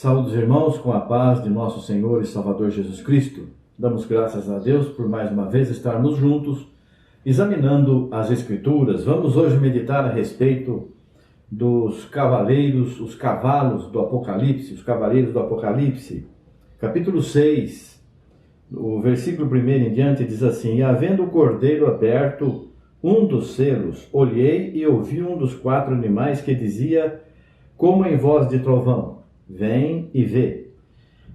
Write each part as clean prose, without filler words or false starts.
Saúde os irmãos com a paz de nosso Senhor e Salvador Jesus Cristo. Damos graças a Deus por mais uma vez estarmos juntos, examinando as Escrituras. Vamos hoje meditar a respeito dos cavaleiros, os cavalos do Apocalipse, os cavaleiros do Apocalipse. Capítulo 6, o versículo 1 em diante diz assim: E havendo o cordeiro aberto um dos selos, olhei e ouvi um dos 4 animais que dizia, como em voz de trovão: Vem e vê.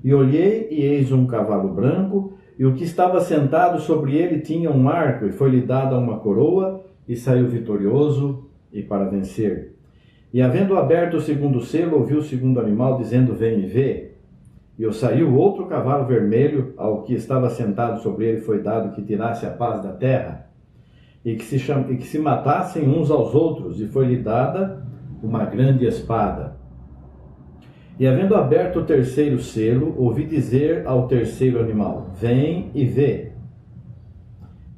E olhei, e eis um cavalo branco, e o que estava sentado sobre ele tinha um arco, e foi-lhe dada uma coroa, e saiu vitorioso e para vencer. E havendo aberto o segundo selo, ouvi o segundo animal dizendo: Vem e vê. E saiu outro cavalo vermelho, ao que estava sentado sobre ele foi dado que tirasse a paz da terra, e que se matassem uns aos outros, e foi-lhe dada uma grande espada. E havendo aberto o terceiro selo, ouvi dizer ao terceiro animal: Vem e vê.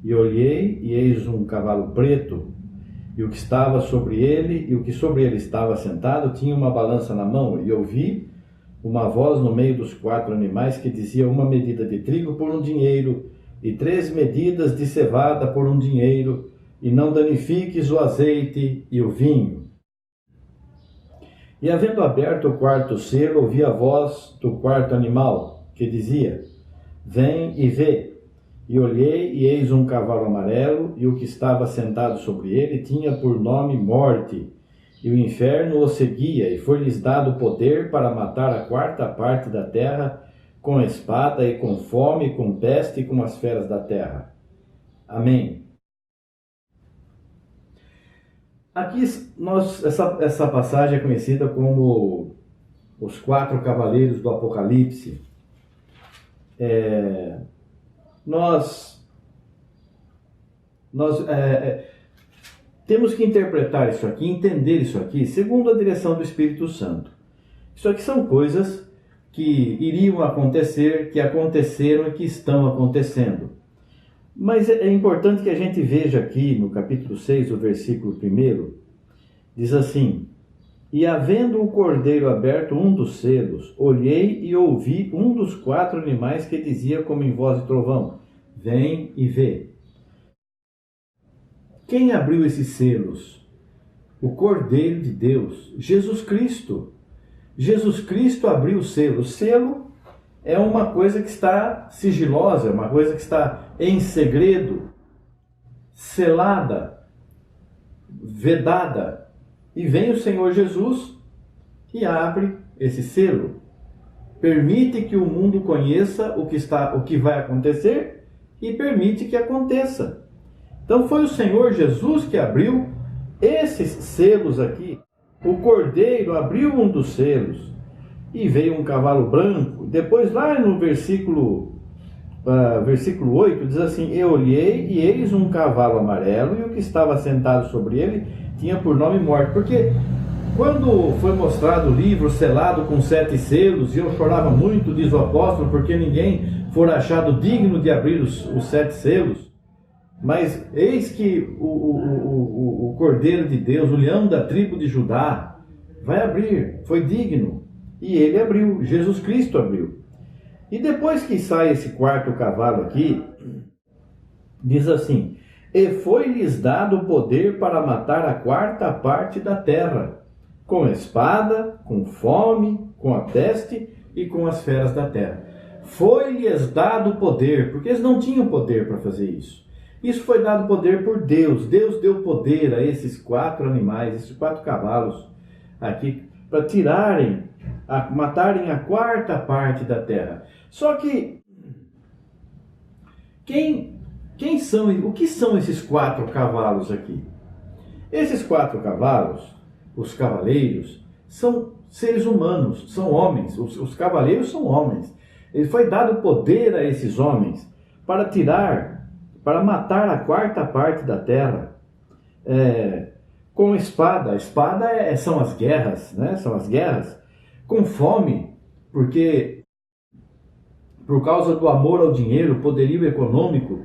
E olhei, e eis um cavalo preto, e o que estava sobre ele, e o que sobre ele estava sentado, tinha uma balança na mão, e ouvi uma voz no meio dos 4 animais que dizia: uma medida de trigo por um dinheiro, e 3 medidas de cevada por um dinheiro, e não danifiques o azeite e o vinho. E havendo aberto o 4º selo, ouvi a voz do 4º animal, que dizia: Vem e vê. E olhei, e eis um cavalo amarelo, e o que estava sentado sobre ele tinha por nome Morte, e o inferno o seguia, e foi-lhes dado poder para matar a 4ª parte da terra, com espada, e com fome, com peste, e com as feras da terra. Amém. Aqui, essa passagem é conhecida como os 4 cavaleiros do Apocalipse. Nós temos que interpretar isso aqui, entender isso aqui, segundo a direção do Espírito Santo. Isso aqui são coisas que iriam acontecer, que aconteceram e que estão acontecendo. Mas é importante que a gente veja aqui no capítulo 6, o versículo 1, diz assim: E havendo o cordeiro aberto um dos selos, olhei e ouvi um dos 4 animais que dizia como em voz de trovão: Vem e vê. Quem abriu esses selos? O Cordeiro de Deus, Jesus Cristo. Jesus Cristo abriu o selo. O selo é uma coisa que está sigilosa, uma coisa que está em segredo, selada, vedada. E vem o Senhor Jesus e abre esse selo. Permite que o mundo conheça o que vai acontecer e permite que aconteça. Então foi o Senhor Jesus que abriu esses selos aqui. O Cordeiro abriu um dos selos e veio um cavalo branco. Depois lá no versículo 8 diz assim: Eu olhei e eis um cavalo amarelo, e o que estava sentado sobre ele tinha por nome Morte. Porque quando foi mostrado o livro selado com 7 selos, e eu chorava muito, diz o apóstolo, porque ninguém fora achado digno de abrir os 7 selos. Mas eis que o Cordeiro de Deus, o leão da tribo de Judá, vai abrir, foi digno. E ele abriu, Jesus Cristo abriu. E depois que sai esse 4º cavalo aqui, diz assim: E foi-lhes dado o poder para matar a 4ª parte da terra, com espada, com fome, com a peste e com as feras da terra. Foi-lhes dado poder, porque eles não tinham poder para fazer isso. Isso foi dado poder por Deus. Deus deu poder a esses 4 animais, esses 4 cavalos aqui, para matarem a 4ª parte da terra. Só que o que são esses 4 cavalos aqui? Esses 4 cavalos, os cavaleiros, são seres humanos, são homens. Os cavaleiros são homens. Ele foi dado poder a esses homens para matar a 4ª parte da terra, com espada. A espada são as guerras, né? São as guerras. Com fome, porque por causa do amor ao dinheiro, poderio econômico,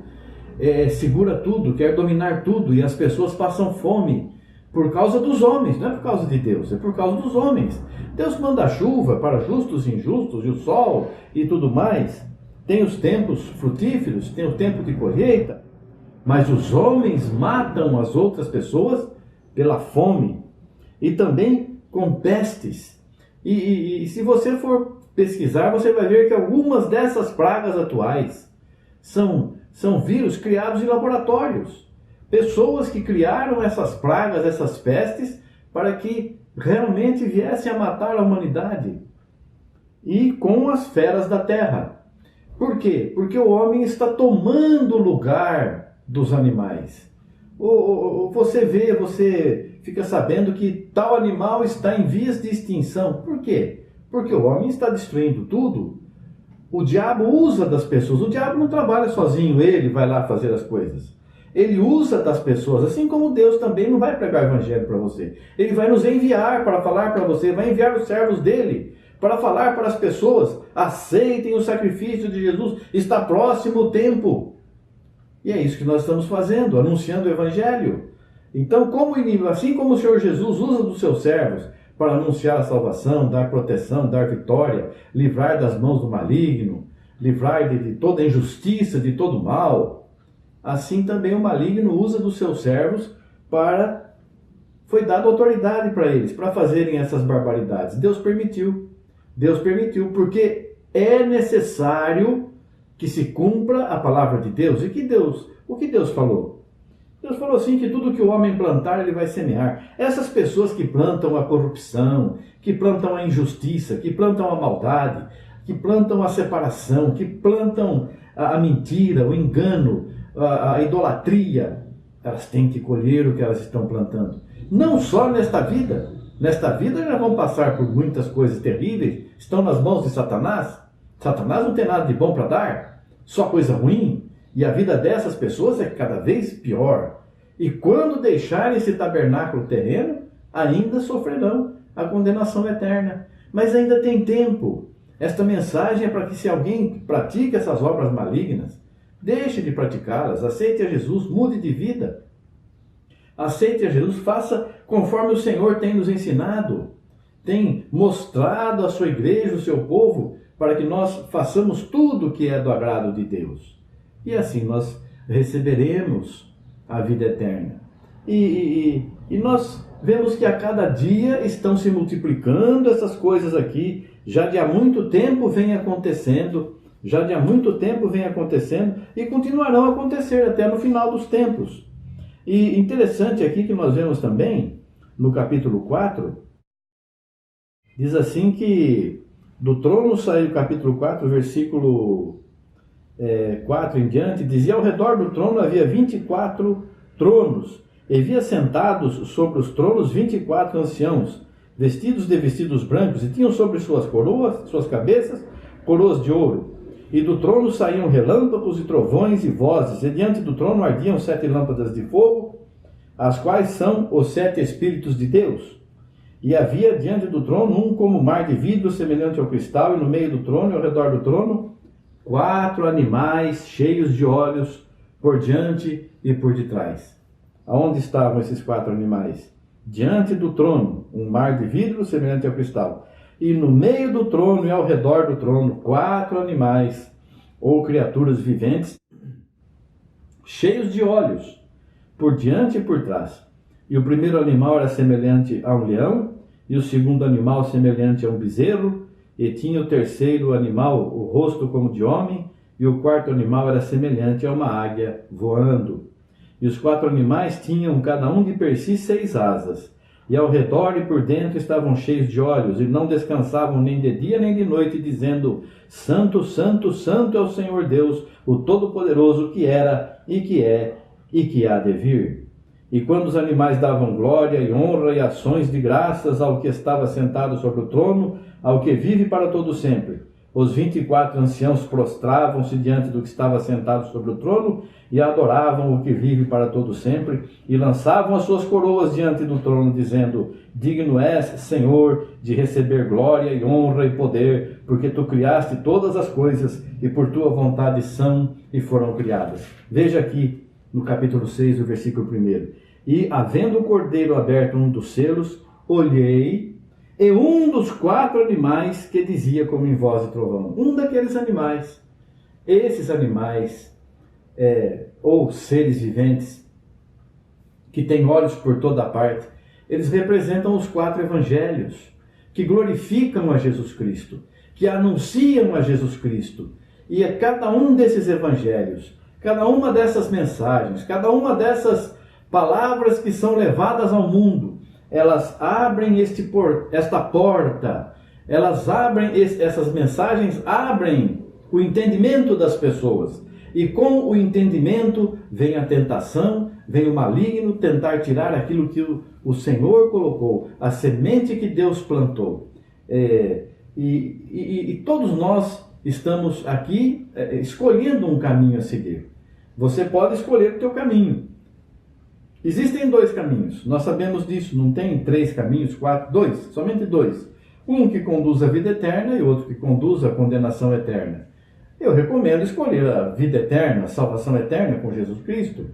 segura tudo, quer dominar tudo, e as pessoas passam fome por causa dos homens, não é por causa de Deus, é por causa dos homens. Deus manda a chuva para justos e injustos, e o sol e tudo mais. Tem os tempos frutíferos, tem o tempo de colheita, mas os homens matam as outras pessoas pela fome e também com pestes. E se você for pesquisar, você vai ver que algumas dessas pragas atuais são vírus criados em laboratórios. Pessoas que criaram essas pragas, essas pestes, para que realmente viessem a matar a humanidade e com as feras da terra. Por quê? Porque o homem está tomando o lugar dos animais. Você vê, você fica sabendo que tal animal está em vias de extinção. Por quê? Porque o homem está destruindo tudo. O diabo usa das pessoas. O diabo não trabalha sozinho, ele vai lá fazer as coisas. Ele usa das pessoas, assim como Deus também não vai pregar o evangelho para você. Ele vai nos enviar para falar para você, vai enviar os servos dele para falar para as pessoas: aceitem o sacrifício de Jesus, está próximo o tempo. E é isso que nós estamos fazendo, anunciando o evangelho. Então, assim como o Senhor Jesus usa dos seus servos para anunciar a salvação, dar proteção, dar vitória, livrar das mãos do maligno, livrar de toda injustiça, de todo mal, assim também o maligno usa dos seus servos foi dada autoridade para eles, para fazerem essas barbaridades. Deus permitiu, porque é necessário que se cumpra a palavra de Deus. O que Deus falou? Deus falou assim, que tudo que o homem plantar, ele vai semear. Essas pessoas que plantam a corrupção, que plantam a injustiça, que plantam a maldade, que plantam a separação, que plantam a mentira, o engano, a idolatria, elas têm que colher o que elas estão plantando. Não só nesta vida. Nesta vida já vão passar por muitas coisas terríveis, estão nas mãos de Satanás. Satanás não tem nada de bom para dar, só coisa ruim. E a vida dessas pessoas é cada vez pior. E quando deixarem esse tabernáculo terreno, ainda sofrerão a condenação eterna. Mas ainda tem tempo. Esta mensagem é para que, se alguém pratica essas obras malignas, deixe de praticá-las, aceite a Jesus, mude de vida. Aceite a Jesus, faça conforme o Senhor tem nos ensinado, tem mostrado a sua igreja, o seu povo, para que nós façamos tudo que é do agrado de Deus. E assim nós receberemos a vida eterna. E nós vemos que a cada dia estão se multiplicando essas coisas aqui, já de há muito tempo vem acontecendo, e continuarão a acontecer até no final dos tempos. E interessante aqui que nós vemos também, no capítulo 4, diz assim que do trono saiu, capítulo 4, versículo 4 em diante, dizia: ao redor do trono havia 24 tronos, e havia sentados sobre os tronos 24 anciãos, vestidos de vestidos brancos, e tinham sobre suas cabeças, coroas de ouro. E do trono saíam relâmpagos e trovões e vozes, e diante do trono ardiam 7 lâmpadas de fogo, as quais são os 7 Espíritos de Deus. E havia diante do trono um como mar de vidro semelhante ao cristal, e no meio do trono e ao redor do trono 4 animais cheios de olhos por diante e por detrás. Aonde estavam esses 4 animais? Diante do trono, um mar de vidro semelhante ao cristal. E no meio do trono e ao redor do trono 4 animais ou criaturas viventes cheios de olhos por diante e por trás. E o primeiro animal era semelhante a um leão, e o segundo animal semelhante a um bezerro, e tinha o terceiro animal o rosto como de homem, e o quarto animal era semelhante a uma águia voando. E os 4 animais tinham cada um de per si 6 asas, e ao redor e por dentro estavam cheios de olhos, e não descansavam nem de dia nem de noite, dizendo: Santo, Santo, Santo é o Senhor Deus, o Todo-Poderoso, que era, e que é, e que há de vir. E quando os animais davam glória e honra e ações de graças ao que estava sentado sobre o trono, ao que vive para todo sempre, os 24 anciãos prostravam-se diante do que estava sentado sobre o trono e adoravam o que vive para todo sempre, e lançavam as suas coroas diante do trono, dizendo: digno és, Senhor, de receber glória e honra e poder, porque tu criaste todas as coisas, e por tua vontade são e foram criadas. Veja aqui no capítulo 6, o versículo 1. E, havendo o cordeiro aberto um dos selos, olhei, e um dos 4 animais que dizia como em voz de trovão. Um daqueles animais. Esses animais, ou seres viventes, que têm olhos por toda parte, eles representam os 4 evangelhos, que glorificam a Jesus Cristo, que anunciam a Jesus Cristo. E é cada um desses evangelhos, cada uma dessas mensagens, cada uma dessas palavras que são levadas ao mundo, elas abrem esta porta, elas abrem, essas mensagens abrem o entendimento das pessoas. E com o entendimento vem a tentação, vem o maligno tentar tirar aquilo que o Senhor colocou, a semente que Deus plantou. E todos nós estamos aqui escolhendo um caminho a seguir. Você pode escolher o teu caminho. Existem 2 caminhos, nós sabemos disso, não tem 3 caminhos, 4, 2, somente 2. Um que conduz à vida eterna e outro que conduz à condenação eterna. Eu recomendo escolher a vida eterna, a salvação eterna com Jesus Cristo.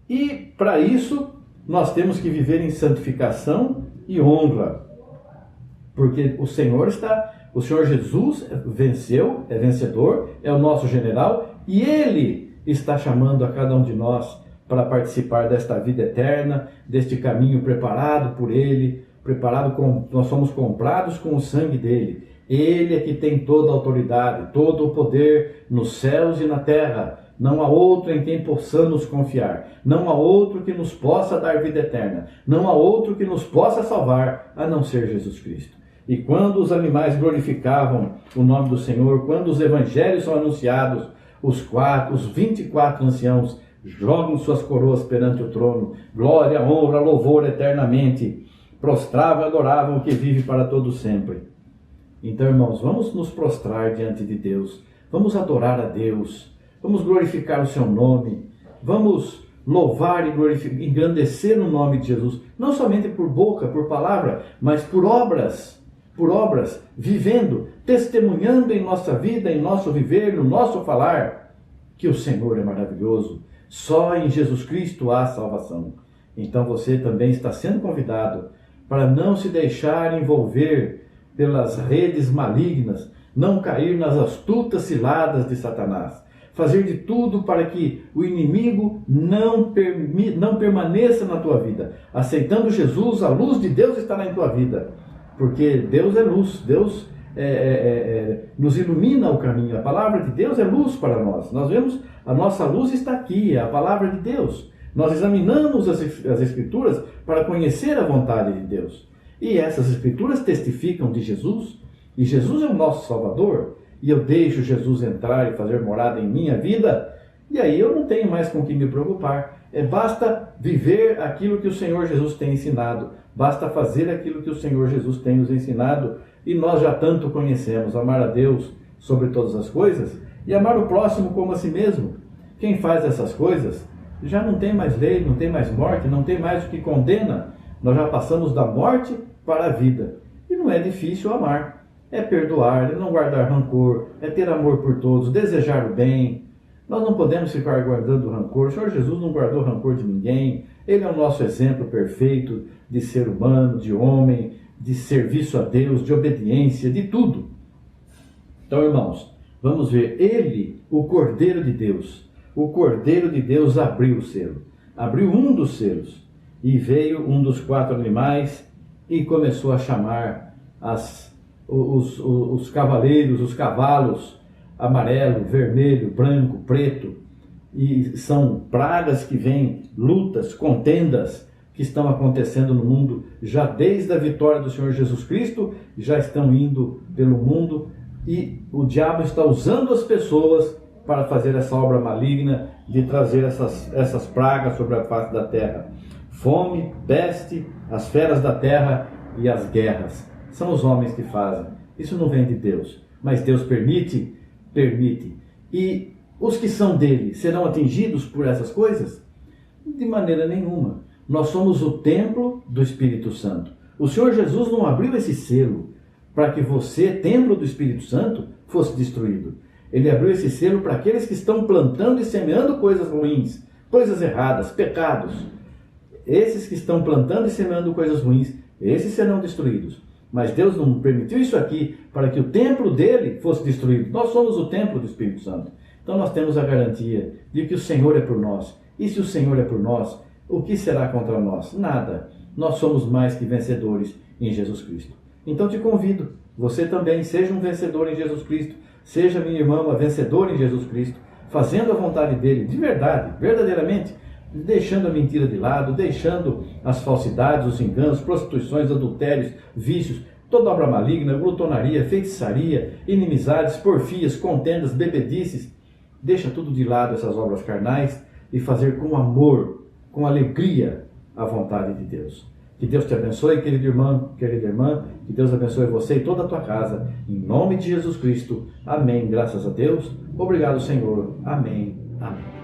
E para isso, nós temos que viver em santificação e honra. Porque o Senhor Jesus venceu, é vencedor, é o nosso general, e Ele está chamando a cada um de nós para participar desta vida eterna, deste caminho preparado por Ele, nós somos comprados com o sangue dEle. Ele é que tem toda a autoridade, todo o poder nos céus e na terra. Não há outro em quem possamos confiar. Não há outro que nos possa dar vida eterna. Não há outro que nos possa salvar, a não ser Jesus Cristo. E quando os animais glorificavam o nome do Senhor, quando os evangelhos são anunciados, os 24 anciãos jogam suas coroas perante o trono. Glória, honra, louvor eternamente. Prostravam e adoravam o que vive para todo sempre. Então, irmãos, vamos nos prostrar diante de Deus. Vamos adorar a Deus. Vamos glorificar o seu nome. Vamos louvar e engrandecer o nome de Jesus. Não somente por boca, por palavra, mas por obras. Por obras, vivendo, testemunhando em nossa vida, em nosso viver, no nosso falar, que o Senhor é maravilhoso. Só em Jesus Cristo há salvação. Então você também está sendo convidado para não se deixar envolver pelas redes malignas, não cair nas astutas ciladas de Satanás. Fazer de tudo para que o inimigo não permaneça na tua vida. Aceitando Jesus, a luz de Deus estará em tua vida. Porque Deus é luz, Deus nos ilumina o caminho. A palavra de Deus é luz para nós. Nós vemos, a nossa luz está aqui, é a palavra de Deus. Nós examinamos as Escrituras para conhecer a vontade de Deus. E essas Escrituras testificam de Jesus, e Jesus é o nosso Salvador, e eu deixo Jesus entrar e fazer morada em minha vida, e aí eu não tenho mais com o que me preocupar. Basta viver aquilo que o Senhor Jesus tem ensinado, basta fazer aquilo que o Senhor Jesus tem nos ensinado, e nós já tanto conhecemos, amar a Deus sobre todas as coisas, e amar o próximo como a si mesmo. Quem faz essas coisas, já não tem mais lei, não tem mais morte, não tem mais o que condena. Nós já passamos da morte para a vida. E não é difícil amar. É perdoar, é não guardar rancor, é ter amor por todos, desejar o bem. Nós não podemos ficar guardando rancor. O Senhor Jesus não guardou rancor de ninguém. Ele é o nosso exemplo perfeito de ser humano, de homem, de serviço a Deus, de obediência, de tudo. Então, irmãos, vamos ver. Ele, o Cordeiro de Deus, o Cordeiro de Deus abriu o selo. Abriu um dos selos. E veio um dos 4 animais e começou a chamar os cavaleiros, os cavalos, amarelo, vermelho, branco, preto. E são pragas que vêm, lutas, contendas que estão acontecendo no mundo já desde a vitória do Senhor Jesus Cristo, já estão indo pelo mundo. E o diabo está usando as pessoas para fazer essa obra maligna de trazer essas pragas sobre a face da terra. Fome, peste, as feras da terra e as guerras. São os homens que fazem. Isso não vem de Deus. Mas Deus permite. E os que são dele serão atingidos por essas coisas? De maneira nenhuma. Nós somos o templo do Espírito Santo. O Senhor Jesus não abriu esse selo para que você, templo do Espírito Santo, fosse destruído. Ele abriu esse selo para aqueles que estão plantando e semeando coisas ruins, coisas erradas, pecados. esses que estão plantando e semeando coisas ruins, esses serão destruídos. Mas Deus não permitiu isso aqui para que o templo dele fosse destruído. Nós somos o templo do Espírito Santo. Então nós temos a garantia de que o Senhor é por nós. E se o Senhor é por nós, o que será contra nós? Nada. Nós somos mais que vencedores em Jesus Cristo. Então te convido, você também seja um vencedor em Jesus Cristo. Seja, minha irmã, uma vencedora em Jesus Cristo, fazendo a vontade dele de verdade, verdadeiramente, deixando a mentira de lado, deixando as falsidades, os enganos, prostituições, adultérios, vícios, toda obra maligna, glutonaria, feitiçaria, inimizades, porfias, contendas, bebedices. Deixa tudo de lado, essas obras carnais, e fazer com amor, com alegria, a vontade de Deus. Que Deus te abençoe, querido irmão, querida irmã, que Deus abençoe você e toda a tua casa, em nome de Jesus Cristo. Amém. Graças a Deus. Obrigado, Senhor. Amém. Amém.